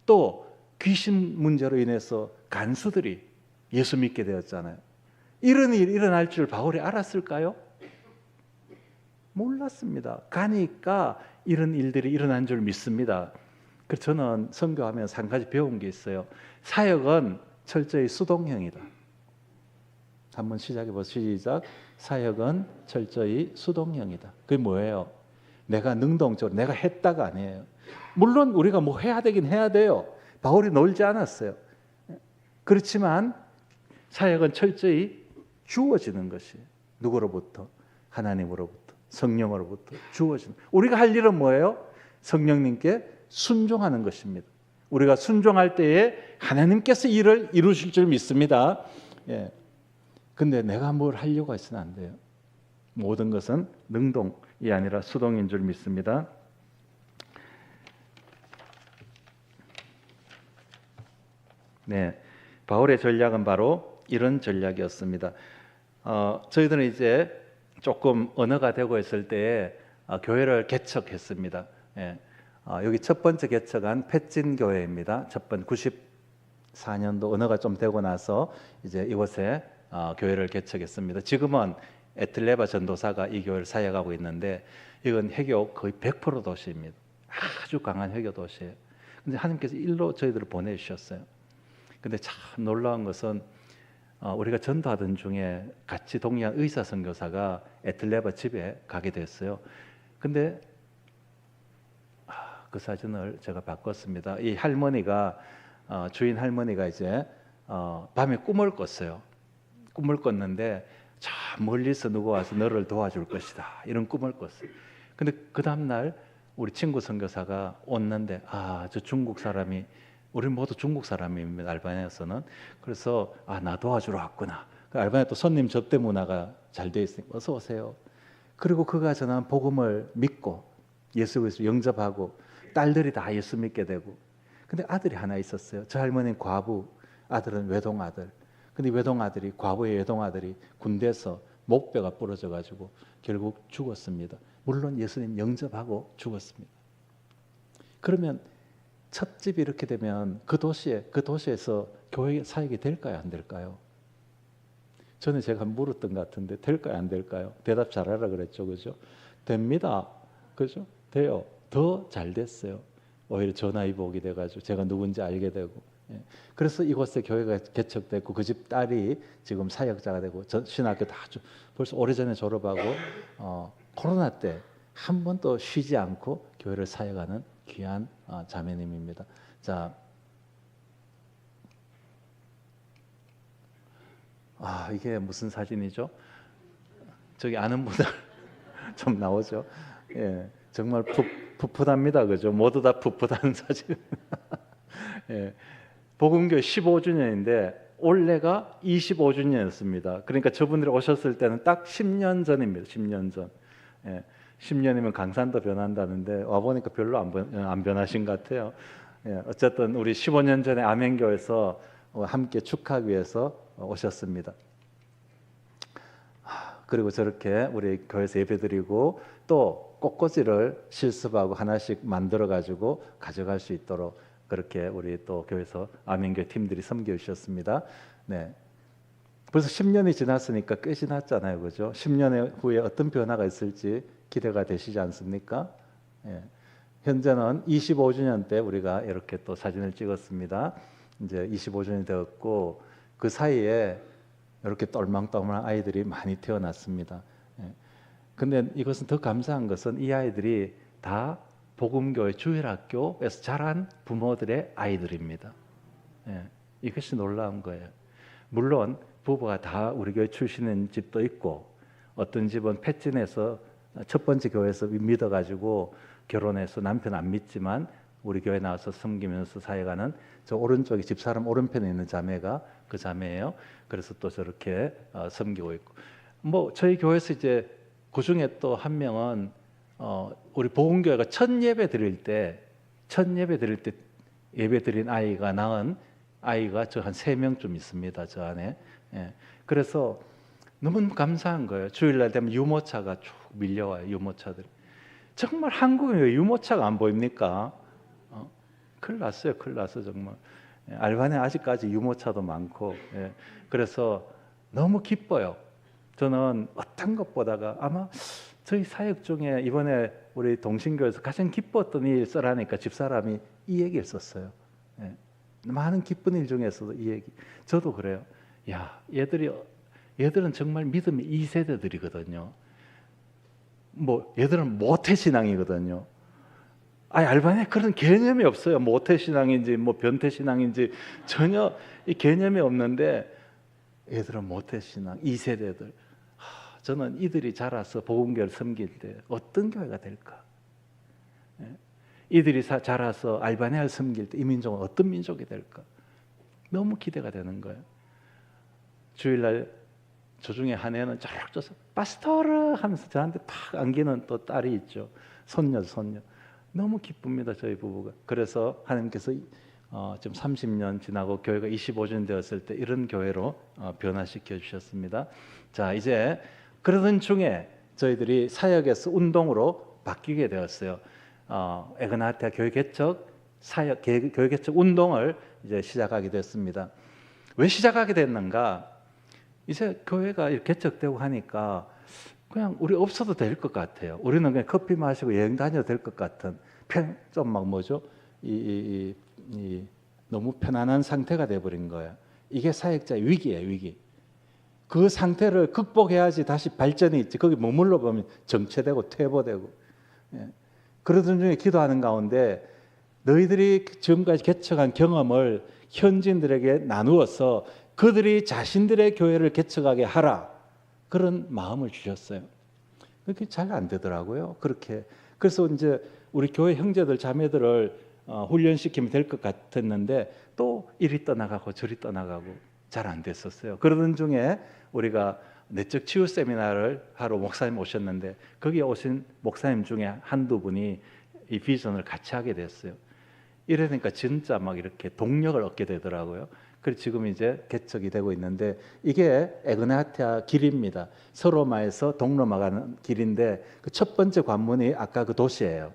또 귀신 문제로 인해서 간수들이 예수 믿게 되었잖아요. 이런 일이 일어날 줄 바울이 알았을까요? 몰랐습니다. 가니까 이런 일들이 일어난 줄 믿습니다. 그래서 저는 선교하면서 한 가지 배운 게 있어요. 사역은 철저히 수동형이다. 한번 시작해 보세요. 시작. 사역은 철저히 수동형이다. 그게 뭐예요? 내가 능동적으로 내가 했다가 아니에요. 물론 우리가 뭐 해야 되긴 해야 돼요. 바울이 놀지 않았어요. 그렇지만 사역은 철저히 주어지는 것이에요. 누구로부터? 하나님으로부터, 성령으로부터 주어지는. 우리가 할 일은 뭐예요? 성령님께 순종하는 것입니다. 우리가 순종할 때에 하나님께서 일을 이루실 줄 믿습니다. 예. 근데 내가 뭘 하려고 해서는 안 돼요. 모든 것은 능동이 아니라 수동인 줄 믿습니다. 네, 바울의 전략은 바로 이런 전략이었습니다. 저희들은 이제 조금 언어가 되고 있을 때에 교회를 개척했습니다. 예. 여기 첫 번째 개척한 패진 교회입니다. 첫 번째 94년도 언어가 좀 되고 나서 이제 이곳에 교회를 개척했습니다. 지금은 에틀레바 전도사가 이 교회를 사역하고 있는데 이건 회교 거의 100% 도시입니다. 아주 강한 회교 도시예요. 근데 하나님께서 일로 저희들을 보내주셨어요. 근데 참 놀라운 것은 우리가 전도하던 중에 같이 동의한 의사 선교사가 에틀레바 집에 가게 됐어요. 근데 그 사진을 제가 바꿨습니다. 이 할머니가 주인 할머니가 이제 밤에 꿈을 꿨어요. 꿈을 꿨는데 저 멀리서 누가 와서 너를 도와줄 것이다 이런 꿈을 꿨어요. 근데 그 다음 날 우리 친구 선교사가 왔는데 저 중국 사람이, 우리 모두 중국 사람입니다. 알바니아에서는. 그래서 나 도와주러 왔구나. 알바니아 또 손님 접대 문화가 잘 돼 있으니까 어서 오세요. 그리고 그가 전한 복음을 믿고 예수 그리스도 영접하고 딸들이 다 예수 믿게 되고. 근데 아들이 하나 있었어요. 저 할머니는 과부, 아들은 외동아들. 근데 외동아들이, 과부의 외동아들이 군대에서 목뼈가 부러져 가지고 결국 죽었습니다. 물론 예수님 영접하고 죽었습니다. 그러면 첫 집이 이렇게 되면 그 도시에서 교회 사역이 될까요, 안 될까요? 전에 제가 물었던 것 같은데 될까요, 안 될까요? 대답 잘하라 그랬죠, 그죠? 됩니다, 그죠? 돼요. 더 잘 됐어요. 오히려 전화위복이 돼가지고 제가 누군지 알게 되고. 예. 그래서 이곳에 교회가 개척됐고 그 집 딸이 지금 사역자가 되고 신학교 다 벌써 오래전에 졸업하고 코로나 때 한 번도 쉬지 않고 교회를 사역하는 귀한 자매님입니다. 자, 이게 무슨 사진이죠? 저기 아는 분들 좀 나오죠? 예, 정말 풋풋합니다, 그죠? 모두 다 풋풋한 사진. 예, 복음교회 15주년인데 올해가 25주년이었습니다. 그러니까 저분들이 오셨을 때는 딱 10년 전입니다. 10년 전. 예, 10년이면 강산도 변한다는데 와 보니까 별로 안 변하신 것 같아요. 예, 어쨌든 우리 15년 전에 아멘교회에서 함께 축하하기 위해서 오셨습니다. 그리고 저렇게 우리 교회에서 예배드리고 또 꽃꽂이를 실습하고 하나씩 만들어 가지고 가져갈 수 있도록 그렇게 우리 또 교회에서 아멘교회 팀들이 섬겨 주셨습니다. 네. 벌써 10년이 지났으니까 꽤 지났잖아요, 그죠? 10년 후에 어떤 변화가 있을지 기대가 되시지 않습니까? 예. 현재는 25주년 때 우리가 이렇게 또 사진을 찍었습니다. 이제 25주년이 되었고 그 사이에 이렇게 똘망똘망한 아이들이 많이 태어났습니다. 예. 근데 이것은 더 감사한 것은 이 아이들이 다 복음교회 주일학교에서 자란 부모들의 아이들입니다. 예. 이것이 놀라운 거예요. 물론 부부가 다 우리 교회 출신인 집도 있고 어떤 집은 패진에서 첫 번째 교회에서 믿어가지고 결혼해서 남편 안 믿지만 우리 교회 나와서 섬기면서 사역하는 저 오른쪽에 집사람 오른편에 있는 자매가 그 자매예요. 그래서 또 저렇게 섬기고 있고 뭐 저희 교회에서 이제 그 중에 또 한 명은 우리 복음교회가 첫 예배 드릴 때 예배 드린 아이가 낳은 아이가 저 한 3명쯤 있습니다. 저 안에. 예. 그래서 너무 감사한 거예요. 주일날 되면 유모차가 쭉 밀려와요. 유모차들이. 정말 한국에 왜 유모차가 안 보입니까? 큰일 났어요. 큰일 났어 정말. 예. 알바니아 아직까지 유모차도 많고. 예. 그래서 너무 기뻐요. 저는 어떤 것보다가 아마 저희 사역 중에 이번에 우리 동신교에서 가장 기뻤던 일 써라니까 집사람이 이 얘기를 썼어요. 예. 많은 기쁜 일 중에서도 이 얘기. 저도 그래요. 야, 얘들은 정말 믿음의 2세대들이거든요. 뭐 얘들은 모태신앙이거든요. 알바니아 그런 개념이 없어요. 모태신앙인지 뭐 변태신앙인지 전혀 이 개념이 없는데 얘들은 모태신앙 2세대들. 저는 이들이 자라서 복음교회를 섬길 때 어떤 교회가 될까? 예? 이들이 자라서 알바니아를 섬길 때 이 민족은 어떤 민족이 될까? 너무 기대가 되는 거예요. 주일날 저 중에 한 애는 저렇게 파스토르 하면서 저한테 팍 안기는 또 딸이 있죠. 손녀. 너무 기쁩니다. 저희 부부가. 그래서 하나님께서 지금 30년 지나고 교회가 25주년 되었을 때 이런 교회로 변화시켜 주셨습니다. 자, 이제 그러던 중에 저희들이 사역에서 운동으로 바뀌게 되었어요. 에그나티아 교회 개척 사역 교회 개척 운동을 이제 시작하게 됐습니다. 왜 시작하게 됐는가? 이제 교회가 이렇게 개척되고 하니까 그냥 우리 없어도 될 것 같아요. 우리는 그냥 커피 마시고 여행 다녀도 될 것 같은 좀 막 뭐죠? 너무 편안한 상태가 돼버린 거예요. 이게 사역자의 위기예요, 위기. 그 상태를 극복해야지 다시 발전이 있지. 거기 머물러 보면 정체되고 퇴보되고. 예. 그러던 중에 기도하는 가운데 너희들이 지금까지 개척한 경험을 현지인들에게 나누어서 그들이 자신들의 교회를 개척하게 하라. 그런 마음을 주셨어요. 그렇게 잘 안 되더라고요. 그렇게. 그래서 이제 우리 교회 형제들 자매들을 훈련시키면 될 것 같았는데 또 이리 떠나가고 저리 떠나가고 잘 안 됐었어요. 그러던 중에 우리가 내적 치유 세미나를 하러 목사님 오셨는데 거기에 오신 목사님 중에 한두 분이 이 비전을 같이 하게 됐어요. 이러니까 진짜 막 이렇게 동력을 얻게 되더라고요. 그래서 지금 이제 개척이 되고 있는데 이게 에그나티아 길입니다. 서로마에서 동로마 가는 길인데 그 첫 번째 관문이 아까 그 도시예요.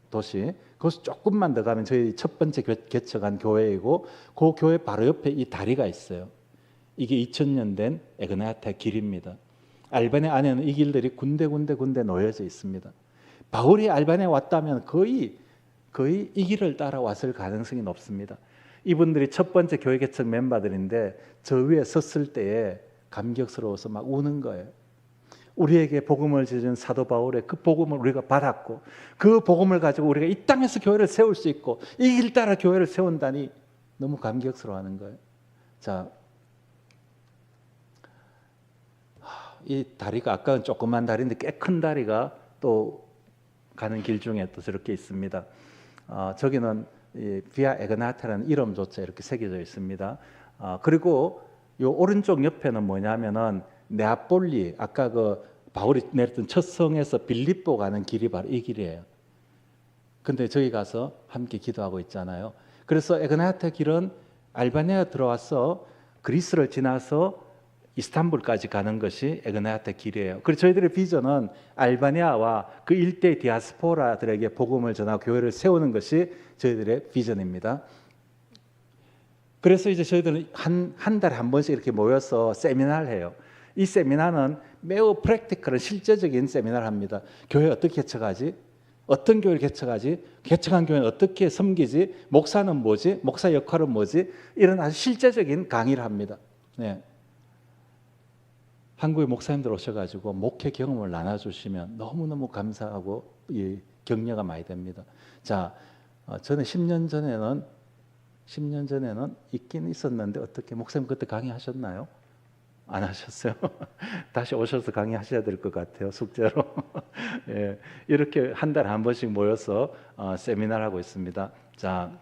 도시. 거기서 조금만 더 가면 저희 첫 번째 개척한 교회이고 그 교회 바로 옆에 이 다리가 있어요. 이게 2000년 된 에그나티아 길입니다. 알바니아 안에는 이 길들이 군데 놓여져 있습니다. 바울이 알바니아에 왔다면 거의 이 길을 따라왔을 가능성이 높습니다. 이분들이 첫 번째 교회 개척 멤버들인데 저 위에 섰을 때에 감격스러워서 막 우는 거예요. 우리에게 복음을 주신 사도 바울의 그 복음을 우리가 받았고 그 복음을 가지고 우리가 이 땅에서 교회를 세울 수 있고 이 길 따라 교회를 세운다니 너무 감격스러워하는 거예요. 자, 이 다리가 아까는 조그만 다리인데 꽤 큰 다리가 또 가는 길 중에 또 저렇게 있습니다. 저기는 이 비아 에그나타라는 이름조차 이렇게 새겨져 있습니다. 그리고 요 오른쪽 옆에는 뭐냐면은 네아폴리, 아까 그 바울이 내렸던 첫 성에서 빌립보 가는 길이 바로 이 길이에요. 근데 저기 가서 함께 기도하고 있잖아요. 그래서 에그나타 길은 알바니아 들어와서 그리스를 지나서 이스탄불까지 가는 것이 에그나타 길이에요. 그래서 저희들의 비전은 알바니아와 그 일대 디아스포라들에게 복음을 전하고 교회를 세우는 것이 저희들의 비전입니다. 그래서 이제 저희들은 한 달에 한 번씩 이렇게 모여서 세미나를 해요. 이 세미나는 매우 프랙티컬한 실제적인 세미나를 합니다. 교회 어떻게 개척하지? 어떤 교회를 개척하지? 개척한 교회는 어떻게 섬기지? 목사는 뭐지? 목사 역할은 뭐지? 이런 아주 실제적인 강의를 합니다. 네. 한국의 목사님들 오셔가지고 목회 경험을 나눠주시면 너무너무 감사하고 격려가 많이 됩니다. 자, 저는 10년 전에는 있긴 있었는데 어떻게 목사님 그때 강의하셨나요? 안 하셨어요? 다시 오셔서 강의하셔야 될 것 같아요. 숙제로. 예, 이렇게 한 달에 한 번씩 모여서 세미나를 하고 있습니다. 자,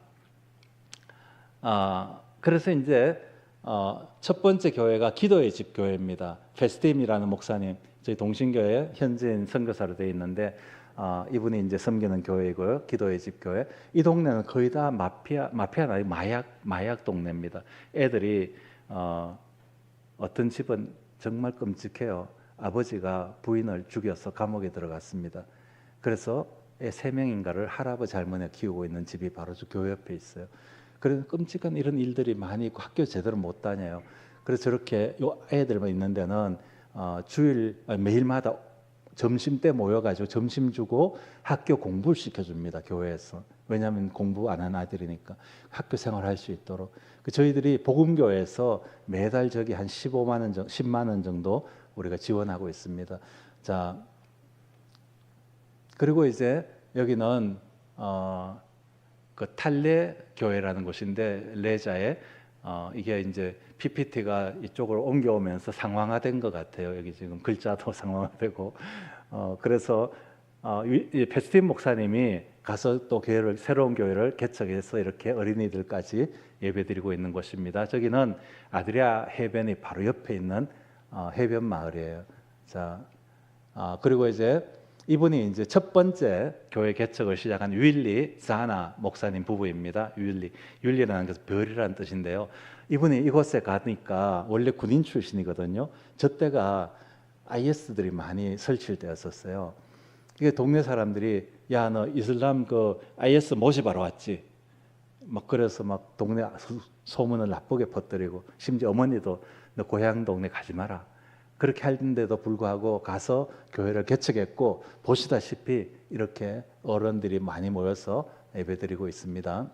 그래서 이제 첫 번째 교회가 기도의 집 교회입니다. 페스팀이라는 목사님, 저희 동신교회 현지인 선교사로 되어 있는데 이분이 이제 섬기는 교회이고요. 기도의 집 교회. 이 동네는 거의 다 마피아는 아니고 마약 동네입니다. 애들이 어떤 집은 정말 끔찍해요. 아버지가 부인을 죽여서 감옥에 들어갔습니다. 그래서 애 3명인가를 할아버지 할머니가 키우고 있는 집이 바로 저 교회 옆에 있어요. 그래서 끔찍한 이런 일들이 많이 있고 학교 제대로 못 다녀요. 그래서 저렇게 요 애들만 있는 데는 매일마다 점심 때 모여가지고 점심 주고 학교 공부를 시켜줍니다. 교회에서. 왜냐하면 공부 안 하는 아이들이니까 학교 생활할 수 있도록. 저희들이 복음교회에서 매달 저기 한 10만 원 정도 우리가 지원하고 있습니다. 자, 그리고 이제 여기는 그 탈레 교회라는 곳인데 레자에 이게 이제 PPT가 이쪽으로 옮겨오면서 상황화된 것 같아요. 여기 지금 글자도 상황화되고 그래서 페스틴 목사님이 가서 또 새로운 교회를 개척해서 이렇게 어린이들까지 예배드리고 있는 곳입니다. 저기는 아드리아 해변이 바로 옆에 있는 해변 마을이에요. 자, 그리고 이제 이분이 이제 첫 번째 교회 개척을 시작한 윌리 자나 목사님 부부입니다. 윌리라는 것은 별이라는 뜻인데요. 이분이 이곳에 가니까 원래 군인 출신이거든요. 저 때가 IS들이 많이 설치되었었어요. 이게 동네 사람들이 야, 너 이슬람 그 IS 모집하러 왔지? 막 그래서 막 동네 소문을 나쁘게 퍼뜨리고 심지어 어머니도 너 고향 동네 가지 마라. 그렇게 하는데도 불구하고 가서 교회를 개척했고 보시다시피 이렇게 어른들이 많이 모여서 예배드리고 있습니다.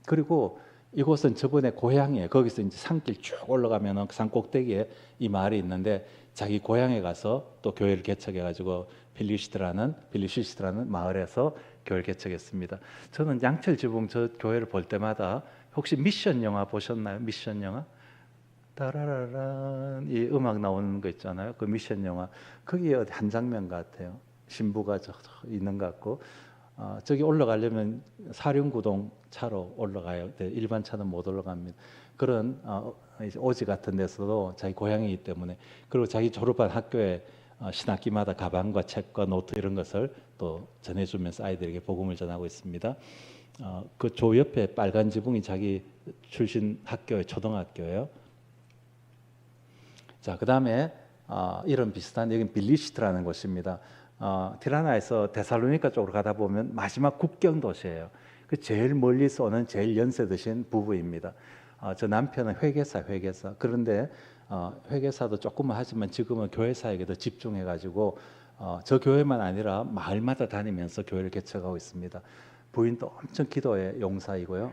그리고 이곳은 저번에 고향이에요. 거기서 이제 산길 쭉 올라가면 산 꼭대기에 이 마을이 있는데 자기 고향에 가서 또 교회를 개척해가지고 빌리시스라는 마을에서 교회를 개척했습니다. 저는 양철 지붕 저 교회를 볼 때마다 혹시 미션 영화 보셨나요? 미션 영화? 따라라란 이 음악 나오는 거 있잖아요. 그 미션 영화 거기에 어디 한 장면 같아요. 신부가 저 있는 것 같고 저기 올라가려면 사륜구동 차로 올라가요. 일반 차는 못 올라갑니다. 그런 이제 오지 같은 데서도 자기 고향이기 때문에 그리고 자기 졸업한 학교에 신학기마다 가방과 책과 노트 이런 것을 또 전해주면서 아이들에게 복음을 전하고 있습니다. 그 조 옆에 빨간 지붕이 자기 출신 학교의 초등학교예요. 자, 그 다음에 이런 비슷한 여기는 빌리시트라는 곳입니다. 티라나에서 데살로니가 쪽으로 가다 보면 마지막 국경 도시예요. 그 제일 멀리서 오는 제일 연세 드신 부부입니다. 저 남편은 회계사. 그런데 회계사도 조금은 하지만 지금은 교회 사역에 더 집중해가지고 저 교회만 아니라 마을마다 다니면서 교회를 개척하고 있습니다. 부인도 엄청 기도의 용사이고요.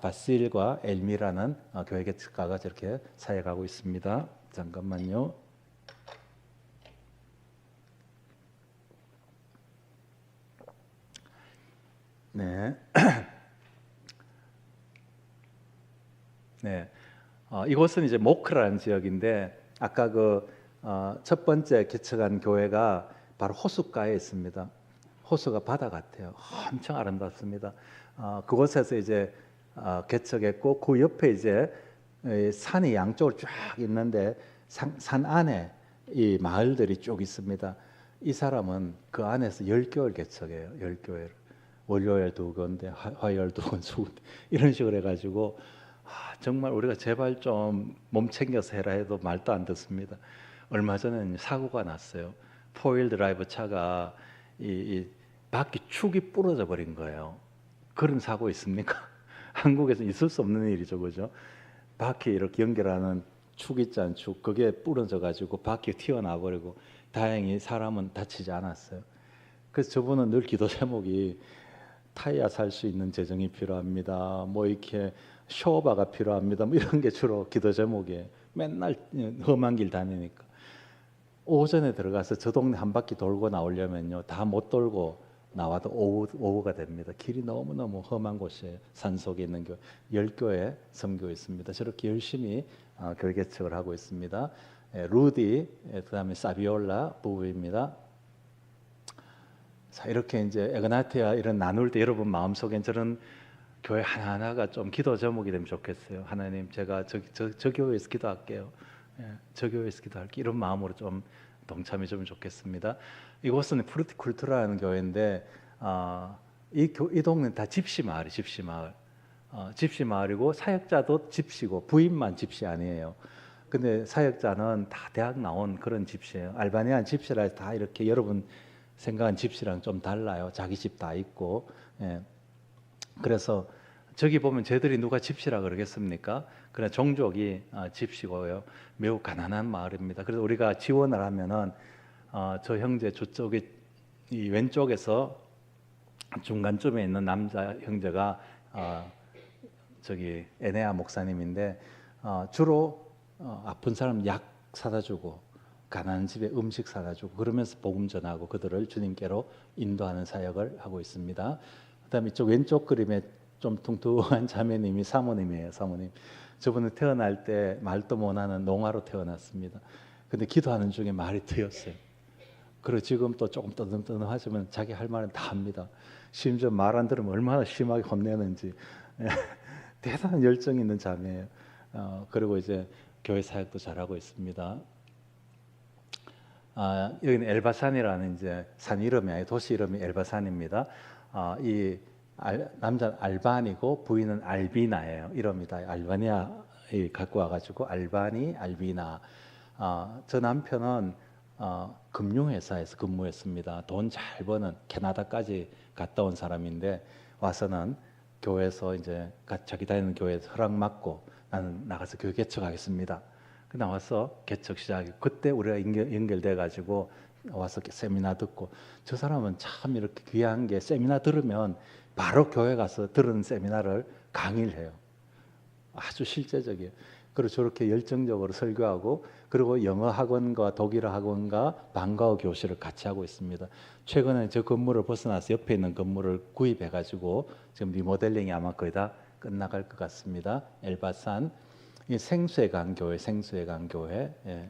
바실과 엘미라는 교회 개척가가 저렇게 사역하고 있습니다. 잠깐만요. 네. 네. 이곳은 이제 모크라는 지역인데 아까 첫 번째 개척한 교회가 바로 호숫가에 있습니다. 호수가 바다 같아요. 엄청 아름답습니다. 그곳에서 이제 개척했고 그 옆에 이제 산이 양쪽으로 쫙 있는데 산 안에 이 마을들이 쭉 있습니다. 이 사람은 그 안에서 10교회를 개척해요. 10교회를. 월요일 2군데, 화요일 2군, 수군 이런 식으로 해가지고 정말 우리가 제발 좀 몸 챙겨서 해라 해도 말도 안 듣습니다. 얼마 전에 사고가 났어요. 포일 드라이브 차가 이 바퀴 축이 부러져 버린 거예요. 그런 사고 있습니까? 한국에서 있을 수 없는 일이죠, 그죠? 바퀴 이렇게 연결하는 축 있잖아요, 축. 그게 부러져 가지고 바퀴 튀어나와 버리고 다행히 사람은 다치지 않았어요. 그래서 저분은 늘 기도 제목이 타이어 살 수 있는 재정이 필요합니다. 뭐 이렇게 쇼바가 필요합니다. 뭐 이런 게 주로 기도 제목이에요. 맨날 험한 길 다니니까. 오전에 들어가서 저 동네 한 바퀴 돌고 나오려면요, 다 못 돌고 나와도 오후가 됩니다. 길이 너무너무 험한 곳이에요. 산속에 있는 교회, 10교회 선교 있습니다. 저렇게 열심히 교회 개척을 하고 있습니다. 루디, 그다음에 사비올라 부부입니다. 자, 이렇게 이제 에그나티아 이런 나눌 때 여러분 마음속엔 저런 교회 하나하나가 좀 기도 제목이 되면 좋겠어요. 하나님, 제가 저 교회에서 기도할게요. 저 교회에서 기도할게. 이런 마음으로 좀 동참해 주면 좋겠습니다. 이곳은 프루티쿨투라는 교회인데 이 동네는 다 집시 마을이 집시 마을. 집시 마을이고 사역자도 집시고 부인만 집시 아니에요. 근데 사역자는 다 대학 나온 그런 집시예요. 알바니안 집시라 해서 다 이렇게 여러분 생각한 집시랑 좀 달라요. 자기 집 다 있고. 그래서 저기 보면 쟤들이 누가 집시라 그러겠습니까? 그래 종족이 집시고요. 매우 가난한 마을입니다. 그래서 우리가 지원을 하면은 저 형제 저쪽에 이 왼쪽에서 중간쯤에 있는 남자 형제가 저기 에네아 목사님인데 주로 아픈 사람 약 사다 주고 가난한 집에 음식 사다 주고 그러면서 복음 전하고 그들을 주님께로 인도하는 사역을 하고 있습니다. 그다음에 이쪽 왼쪽 그림에 좀 뚱뚱한 자매님이 사모님이에요. 사모님. 저분은 태어날 때 말도 못하는 농아로 태어났습니다. 근데 기도하는 중에 말이 트였어요. 그리고 지금 또 조금 떠듬떠듬하지만 자기 할 말은 다 합니다. 심지어 말 안 들으면 얼마나 심하게 혼내는지 대단한 열정 있는 자매예요. 그리고 이제 교회 사역도 잘하고 있습니다. 여기는 엘바산이라는 이제 산 이름이 아니고 도시 이름이 엘바산입니다. 이 남자는 알반이고 부인은 알비나예요. 이름이다. 알바니아 갖고 와가지고 알바니, 알비나. 저 남편은 금융회사에서 근무했습니다. 돈 잘 버는 캐나다까지 갔다 온 사람인데 와서는 교회에서 이제 자기 다니는 교회에서 허락 받고 나는 나가서 교회 개척하겠습니다. 그 나와서 개척 시작이 그때 우리가 연결돼 가지고 와서 세미나 듣고 저 사람은 참 이렇게 귀한 게 세미나 들으면 바로 교회 가서 들은 세미나를 강의를 해요. 아주 실제적이에요. 그리고 저렇게 열정적으로 설교하고 그리고 영어 학원과 독일어 학원과 방과후 교실을 같이 하고 있습니다. 최근에 저 건물을 벗어나서 옆에 있는 건물을 구입해 가지고 지금 리모델링이 아마 거의 다 끝나갈 것 같습니다. 엘바산 이 생수의 강 교회, 생수의 강 교회. 예.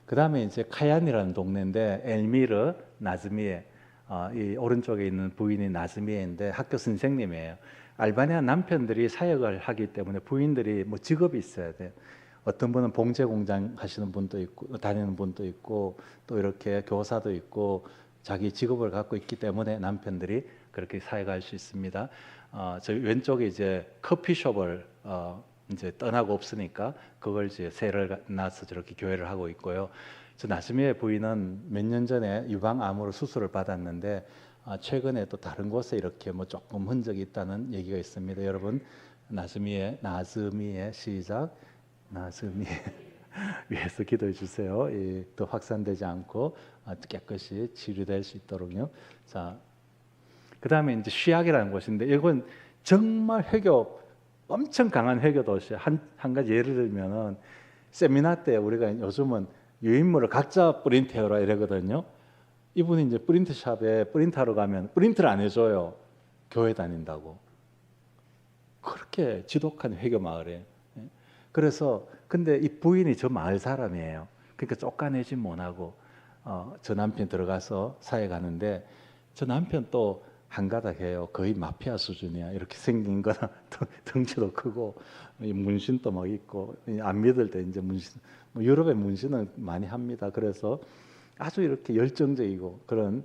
그 다음에 이제 카얀이라는 동네인데 엘미르 나즈미에 이 오른쪽에 있는 부인이 나즈미에인데 학교 선생님이에요. 알바니아 남편들이 사역을 하기 때문에 부인들이 뭐 직업이 있어야 돼요. 어떤 분은 봉제 공장 하시는 분도 있고 다니는 분도 있고 또 이렇게 교사도 있고 자기 직업을 갖고 있기 때문에 남편들이 그렇게 사역할 수 있습니다. 저 왼쪽에 이제 커피숍을 이제 떠나고 없으니까 그걸 이제 세를 나서 저렇게 교회를 하고 있고요. 저 나즈미의 부인은 몇 년 전에 유방암으로 수술을 받았는데 최근에 또 다른 곳에 이렇게 뭐 조금 흔적이 있다는 얘기가 있습니다. 여러분 나즈미의 시작 나즈미 위해서 기도해 주세요. 또 확산되지 않고 깨끗이 치료될 수 있도록요. 자, 그 다음에 이제 쉬악이라는 곳인데 이건 정말 회교 엄청 강한 회교 도시. 한 가지 예를 들면은 세미나 때 우리가 요즘은 유인물을 각자 프린트해라 이러거든요. 이분이 이제 프린트샵에 프린트하러 가면 프린트를 안 해줘요. 교회 다닌다고. 그렇게 지독한 회교 마을에. 그래서 근데 이 부인이 저 마을 사람이에요. 그러니까 쫓아내지 못하고 저 남편 들어가서 사회 가는데 저 남편 또 한가닥해요. 거의 마피아 수준이야. 이렇게 생긴 거나 덩치도 크고 문신도 막 있고 안 믿을 때 이제 문신. 뭐 유럽의 문신은 많이 합니다. 그래서 아주 이렇게 열정적이고 그런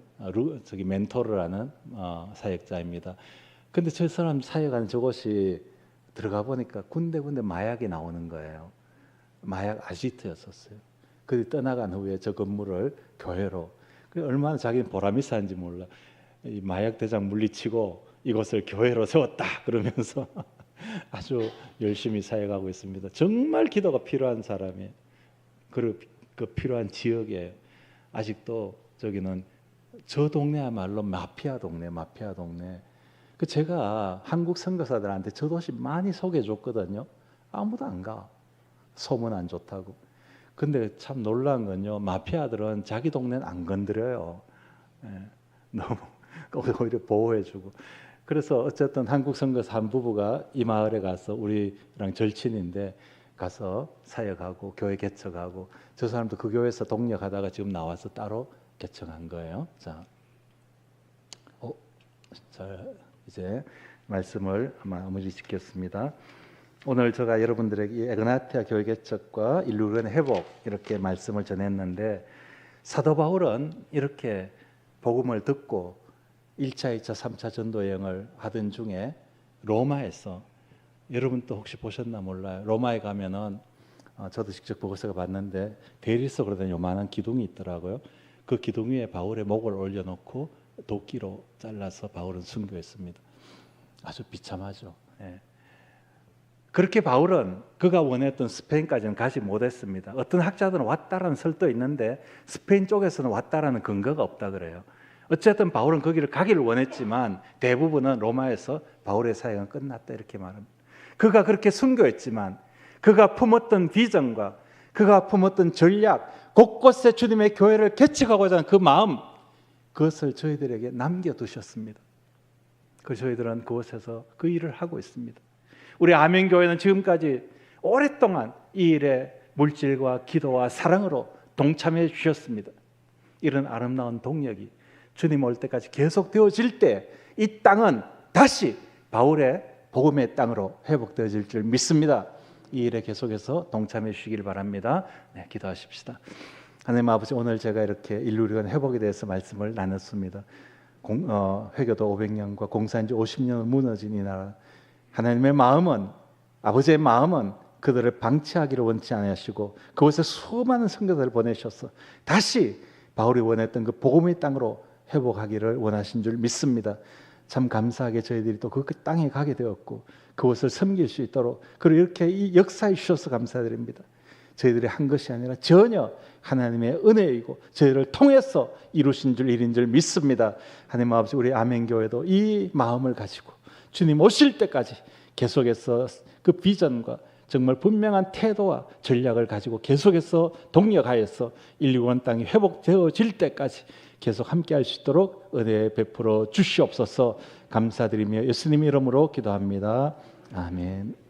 멘토를 하는 사역자입니다. 근데 저 사람 사역하는 저곳이 들어가 보니까 군데군데 마약이 나오는 거예요. 마약 아지트였었어요. 그 떠나간 후에 저 건물을 교회로. 얼마나 자기는 보람이 있었는지 몰라. 이 마약 대장 물리치고 이곳을 교회로 세웠다 그러면서 아주 열심히 사역하고 있습니다. 정말 기도가 필요한 사람이에요. 그 필요한 지역에 아직도 저기는 저 동네야말로 마피아 동네. 그 제가 한국 선교사들한테 저 도시 많이 소개해줬거든요. 아무도 안 가. 소문 안 좋다고. 근데 참 놀라운 건요. 마피아들은 자기 동네는 안 건드려요. 너무 오히려 보호해주고. 그래서 어쨌든 한국 선교사 한 부부가 이 마을에 가서 우리랑 절친인데 가서 사역하고 교회 개척하고 저 사람도 그 교회에서 동력하다가 지금 나와서 따로 개척한 거예요. 자, 이제 말씀을 마무리 짓겠습니다. 오늘 제가 여러분들에게 에그나티아 교회 개척과 인류의 회복 이렇게 말씀을 전했는데 사도 바울은 이렇게 복음을 듣고 1차, 2차, 3차 전도 여행을 하던 중에 로마에서 여러분 또 혹시 보셨나 몰라요. 로마에 가면은 저도 직접 보고서 봤는데 대리석 그러던 요만한 기둥이 있더라고요. 그 기둥 위에 바울의 목을 올려놓고 도끼로 잘라서 바울은 순교했습니다. 아주 비참하죠. 예. 그렇게 바울은 그가 원했던 스페인까지는 가지 못했습니다. 어떤 학자들은 왔다라는 설도 있는데 스페인 쪽에서는 왔다라는 근거가 없다 그래요. 어쨌든 바울은 거기를 가기를 원했지만 대부분은 로마에서 바울의 사역은 끝났다 이렇게 말합니다. 그가 그렇게 순교했지만 그가 품었던 비전과 그가 품었던 전략, 곳곳에 주님의 교회를 개척하고자 하는 그 마음, 그것을 저희들에게 남겨두셨습니다. 저희들은 그곳에서 그 일을 하고 있습니다. 우리 아멘교회는 지금까지 오랫동안 이 일에 물질과 기도와 사랑으로 동참해 주셨습니다. 이런 아름다운 동력이 주님 올 때까지 계속 되어질 때 이 땅은 다시 바울의 복음의 땅으로 회복되어질 줄 믿습니다. 이 일에 계속해서 동참해 주시길 바랍니다. 네, 기도하십시다. 하나님 아버지, 오늘 제가 이렇게 인류리건 회복에 대해서 말씀을 나눴습니다. 회교도 500년과 공산지 50년을 무너진 이 나라, 하나님의 마음은, 아버지의 마음은 그들을 방치하기를 원치 않으시고 그곳에 수많은 성도들을 보내셔서 다시 바울이 원했던 그 복음의 땅으로 회복하기를 원하신 줄 믿습니다. 참 감사하게 저희들이 또 그 땅에 가게 되었고 그곳을 섬길 수 있도록 그리고 이렇게 역사해 주셔서 감사드립니다. 저희들이 한 것이 아니라 전혀 하나님의 은혜이고 저희를 통해서 이루신 줄 일인 줄 믿습니다. 하나님 아버지, 우리 아멘교회도 이 마음을 가지고 주님 오실 때까지 계속해서 그 비전과 정말 분명한 태도와 전략을 가지고 계속해서 동력하여서 인류원 땅이 회복되어질 때까지 계속 함께 할 수 있도록 은혜 베풀어 주시옵소서. 감사드리며 예수님 이름으로 기도합니다. 아멘.